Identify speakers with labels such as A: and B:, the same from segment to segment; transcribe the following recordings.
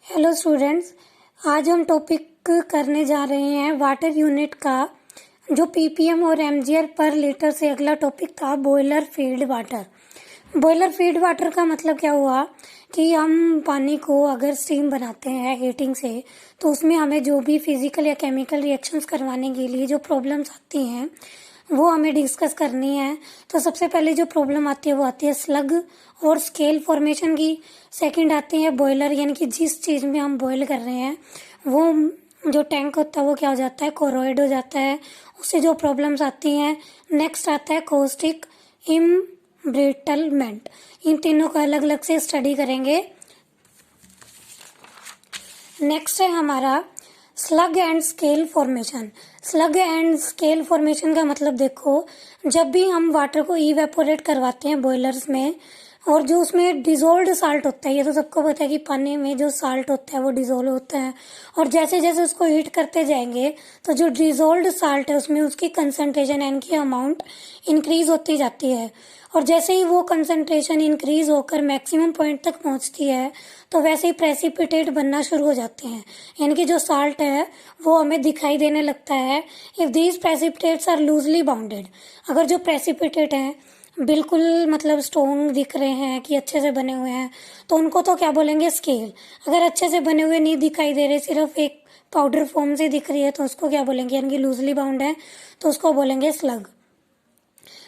A: Hello students, आज हम topic करने जा रहे हैं वाटर यूनिट का। जो पीपीएम और एमजीआर पर लीटर से अगला टॉपिक था boiler field water. Boiler field water का मतलब क्या हुआ कि हम पानी को अगर स्टीम बनाते हैं हीटिंग से, तो उसमें हमें जो भी फिजिकल या केमिकल रिएक्शंस करवाने के लिए जो प्रॉब्लम्स आती हैं वो हमें डिस्कस करनी है। तो सबसे पहले जो प्रॉब्लम आती है वो आती है स्लग और स्केल फॉर्मेशन की। सेकंड आती है बॉयलर, यानी कि जिस चीज़ में हम बॉयल कर रहे हैं वो जो टैंक होता है वो क्या हो जाता है, कोरोइड हो जाता है, उससे जो प्रॉब्लम्स आती हैं। नेक्स्ट आता है कॉस्टिक इम्ब्रिटलमेंट। इन तीनों को अलग अलग से स्टडी करेंगे। नेक्स्ट है हमारा slug and scale formation. Slug and scale formation का मतलब देखो, जब भी हम वाटर को इवेपोरेट करवाते हैं बॉयलर्स में, और जो उसमें डिजोल्व्ड साल्ट होता है, ये तो सबको पता है कि पानी में जो साल्ट होता है वो डिजोल्व होता है, और जैसे जैसे उसको हीट करते जाएंगे तो जो डिजोल्व्ड साल्ट है उसमें उसकी कंसंट्रेशन यानी कि अमाउंट इंक्रीज होती जाती है। और जैसे ही वो कंसंट्रेशन इंक्रीज होकर मैक्सिमम पॉइंट तक पहुंचती है तो वैसे ही प्रेसिपिटेट बनना शुरू हो जाते हैं, यानी कि जो साल्ट है वो हमें दिखाई देने लगता है। If these precipitates are loosely bounded, अगर जो प्रेसिपिटेट हैं बिल्कुल मतलब स्ट्रॉन्ग दिख रहे हैं कि अच्छे से बने हुए हैं, तो उनको तो क्या बोलेंगे, स्केल। अगर अच्छे से बने हुए नहीं दिखाई दे रहे, सिर्फ एक पाउडर फॉर्म से दिख रही है, तो उसको क्या बोलेंगे, यानी कि लूजली बाउंड है तो उसको बोलेंगे स्लग।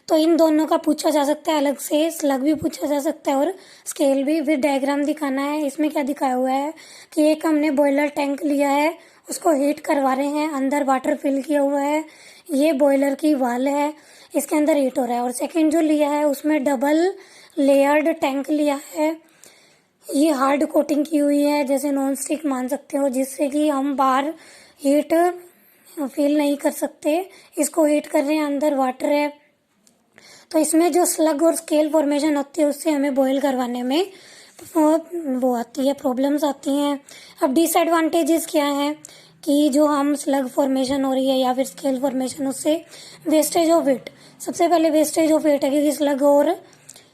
A: तो इन दोनों का पूछा जा सकता है अलग से, स्लग भी पूछा जा सकता है और स्केल भी। फिर डायग्राम दिखाना है। इसमें क्या दिखाया हुआ है कि एक हमने बॉयलर टैंक लिया है, उसको हीट करवा रहे हैं, अंदर वाटर फिल किया हुआ है, ये बॉयलर की वाल है, इसके अंदर हीट हो रहा है। और सेकेंड जो लिया है उसमें डबल लेयर्ड टैंक लिया है, ये हार्ड कोटिंग की हुई है, जैसे नॉन स्टिक मान सकते हो, जिससे कि हम बाहर हीट फील नहीं कर सकते। इसको हीट कर रहे हैं, अंदर वाटर है। तो इसमें जो स्लग और स्केल फॉर्मेशन होती है उससे हमें बॉयल करवाने में वो आती है, प्रॉब्लम्स आती हैं। अब डिसएडवांटेजेस क्या है कि जो हम स्लग फॉर्मेशन हो रही है या फिर स्केल फॉर्मेशन, उससे वेस्टेज ऑफ हीट। सबसे पहले वेस्टेज ऑफ हीट है, क्योंकि स्लग और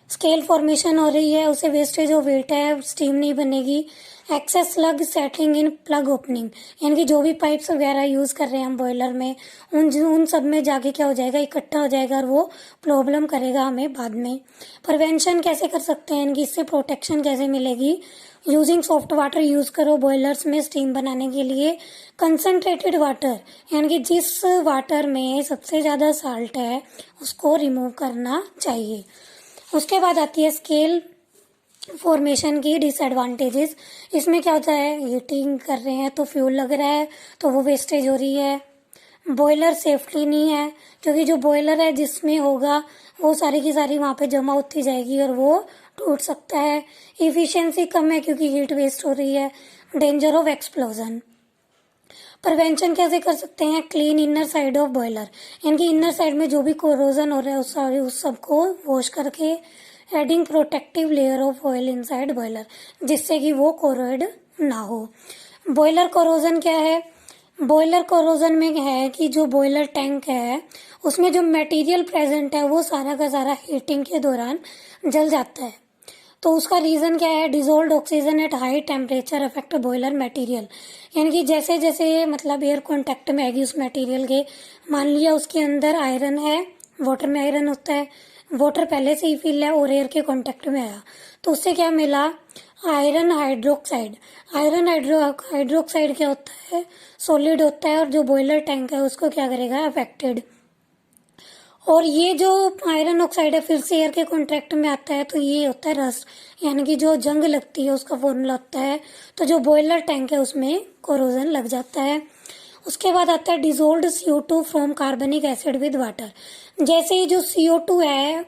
A: स्केल फॉर्मेशन हो रही है उससे वेस्टेज ऑफ हीट है, स्टीम नहीं बनेगी। Excess slag settling in plug opening, यानी कि जो भी पाइप्स वगैरह यूज़ कर रहे हैं हम बॉयलर में, उन सब में जाके क्या हो जाएगा, इकट्ठा हो जाएगा और वो प्रॉब्लम करेगा हमें बाद में। प्रिवेंशन कैसे कर सकते हैं, यानी कि इससे प्रोटेक्शन कैसे मिलेगी। यूजिंग सॉफ्ट वाटर यूज़ करो बॉयलर्स में स्टीम बनाने के लिए। कंसनट्रेटेड वाटर, यानी कि जिस वाटर में सबसे ज़्यादा साल्ट है उसको रिमूव करना चाहिए। उसके बाद आती है स्केल फॉर्मेशन की डिसएडवांटेजेस। इसमें क्या होता है, हीटिंग कर रहे हैं तो फ्यूल लग रहा है तो वो वेस्टेज हो रही है। बॉयलर सेफ्टी नहीं है, क्योंकि जो बॉयलर है जिसमें होगा वो सारी की सारी वहाँ पे जमा होती जाएगी और वो टूट सकता है। इफिशिएंसी कम है क्योंकि हीट वेस्ट हो रही है। Danger of explosion. प्रिवेंशन कैसे कर सकते हैं, clean inner side of boiler, यानी कि इनर साइड में जो भी कोरोजन हो रहा है उस सबको वॉश करके। Adding protective layer of oil inside boiler, जिससे कि वो कोरोइड ना हो। बॉयलर कोरोजन क्या है, बॉयलर कोरोजन में है कि जो बॉयलर टैंक है उसमें जो मटेरियल प्रेजेंट है वो सारा का सारा हीटिंग के दौरान जल जाता है। तो उसका रीज़न क्या है, dissolved oxygen at high temperature affect boiler material, यानी कि जैसे जैसे मतलब एयर कांटेक्ट में आएगी उस मटेरियल के, मान लिया उसके अंदर आयरन है, वाटर में आयरन होता है, वाटर पहले से ही फिल है और एयर के कांटेक्ट में आया तो उससे क्या मिला, आयरन हाइड्रोक्साइड। आयरन हाइड्रोक्साइड क्या होता है, सॉलिड होता है, और जो बॉयलर टैंक है उसको क्या करेगा, अफेक्टेड। और ये जो आयरन ऑक्साइड है फिर से एयर के कॉन्ट्रैक्ट में आता है तो ये होता है रस्ट, यानी कि जो जंग लगती है उसका फॉर्मूला होता है। तो जो बॉयलर टैंक है उसमें कोरोजन लग जाता है। उसके बाद आता है डिजोल्व्ड CO2 फ्रॉम कार्बनिक एसिड विद वाटर। जैसे ही जो CO2 है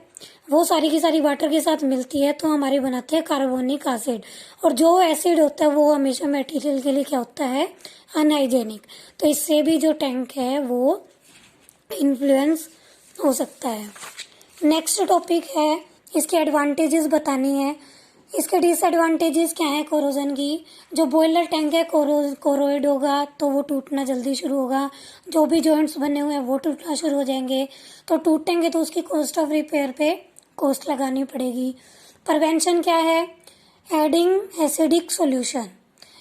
A: वो सारी की सारी वाटर के साथ मिलती है तो हमारी बनाती है कार्बोनिक एसिड, और जो एसिड होता है वो हमेशा मटेरियल के लिए क्या होता है, अनहाइजेनिक। तो इससे भी जो टैंक है वो इन्फ्लुएंस हो सकता है। नेक्स्ट टॉपिक है, इसके एडवांटेजेस बतानी है। इसके डिसएडवांटेजेस क्या है कोरोजन की, जो बॉयलर टैंक है कोरोइड होगा तो वो टूटना जल्दी शुरू होगा, जो भी जॉइंट्स बने हुए हैं वो टूटना शुरू हो जाएंगे, तो टूटेंगे तो उसकी कॉस्ट ऑफ रिपेयर पे कॉस्ट लगानी पड़ेगी। प्रिवेंशन क्या है, एडिंग एसिडिक सॉल्यूशन,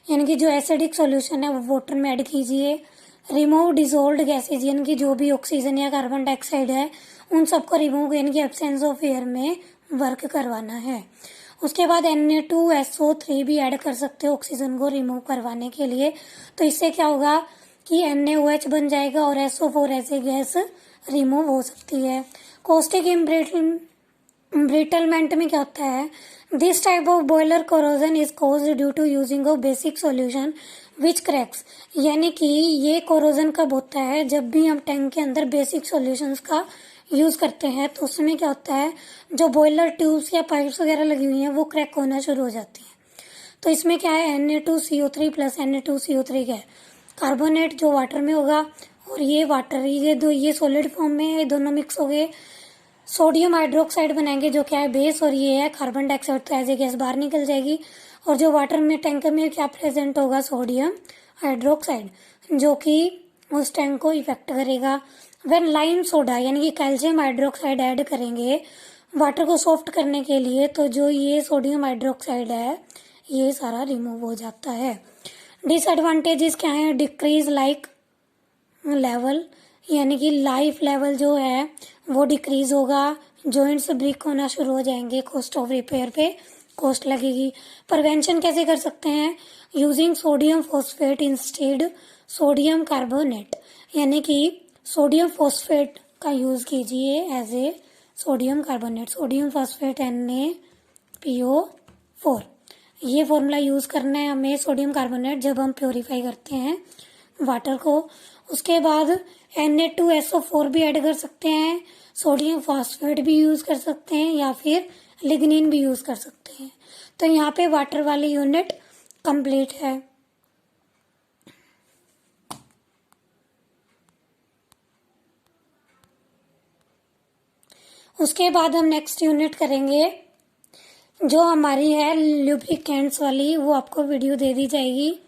A: यानी कि जो एसिडिक सॉल्यूशन है वो वाटर में ऐड कीजिए। रिमूव डिजोल्व्ड गैसेज, यानी कि जो भी ऑक्सीजन या कार्बन डाइऑक्साइड है उन सबको रिमूव, यानी कि एब्सेंस ऑफ एयर में वर्क करवाना है। उसके बाद Na2SO3 भी ऐड कर सकते हो ऑक्सीजन को रिमूव करवाने के लिए। तो इससे क्या होगा कि NaOH बन जाएगा और SO4 ऐसे गैस रिमूव हो सकती है। कॉस्टिक ब्रिटलमेंट में क्या होता है, this type of boiler corrosion is caused due to using of basic solution which cracks, यानी कि ये कोरोजन कब होता है, जब भी हम टैंक के अंदर बेसिक सॉल्यूशंस का यूज करते हैं तो उसमें क्या होता है, जो बॉयलर ट्यूब्स या पाइप्स वगैरह लगी हुई हैं वो क्रैक होना शुरू हो जाती हैं। तो इसमें क्या है, Na2CO3 प्लस Na2CO3 क्या है, कार्बोनेट जो वाटर में होगा और ये वाटर, ये सॉलिड फॉर्म में ये दोनों मिक्स हो गए, सोडियम हाइड्रोक्साइड बनाएंगे जो क्या है बेस, और ये है कार्बन डाइऑक्साइड, तो एज ए गैस बाहर निकल जाएगी। और जो वाटर में टैंक में क्या प्रेजेंट होगा, सोडियम हाइड्रोक्साइड, जो कि उस टैंक को इफेक्ट करेगा। व्हेन लाइम सोडा यानी कि कैल्शियम हाइड्रोक्साइड ऐड करेंगे वाटर को सॉफ्ट करने के लिए, तो जो ये सोडियम हाइड्रोक्साइड है ये सारा रिमूव हो जाता है। डिसएडवांटेजेस क्या है, डिक्रीज लाइक लेवल, यानी कि लाइफ लेवल जो है वो डिक्रीज होगा, जॉइंट्स ब्रेक होना शुरू हो जाएंगे, कॉस्ट ऑफ रिपेयर पे कॉस्ट लगेगी। प्रिवेंशन कैसे कर सकते हैं, using sodium phosphate instead sodium carbonate, यानी कि सोडियम फॉस्फेट का यूज़ कीजिए as a sodium carbonate, sodium phosphate NaPO4, ये फॉर्मूला यूज़ करना है हमें सोडियम कार्बोनेट जब हम प्योरीफाई करते हैं वाटर को। उसके बाद Na2SO4 भी ऐड कर सकते हैं, सोडियम फॉस्फेट भी यूज़ कर सकते हैं या फिर लिग्निन भी यूज़ कर सकते हैं। तो यहाँ पे वाटर वाली यूनिट कंप्लीट है। उसके बाद हम नेक्स्ट यूनिट करेंगे जो हमारी है लुब्रिकेंट्स वाली, वो आपको वीडियो दे दी जाएगी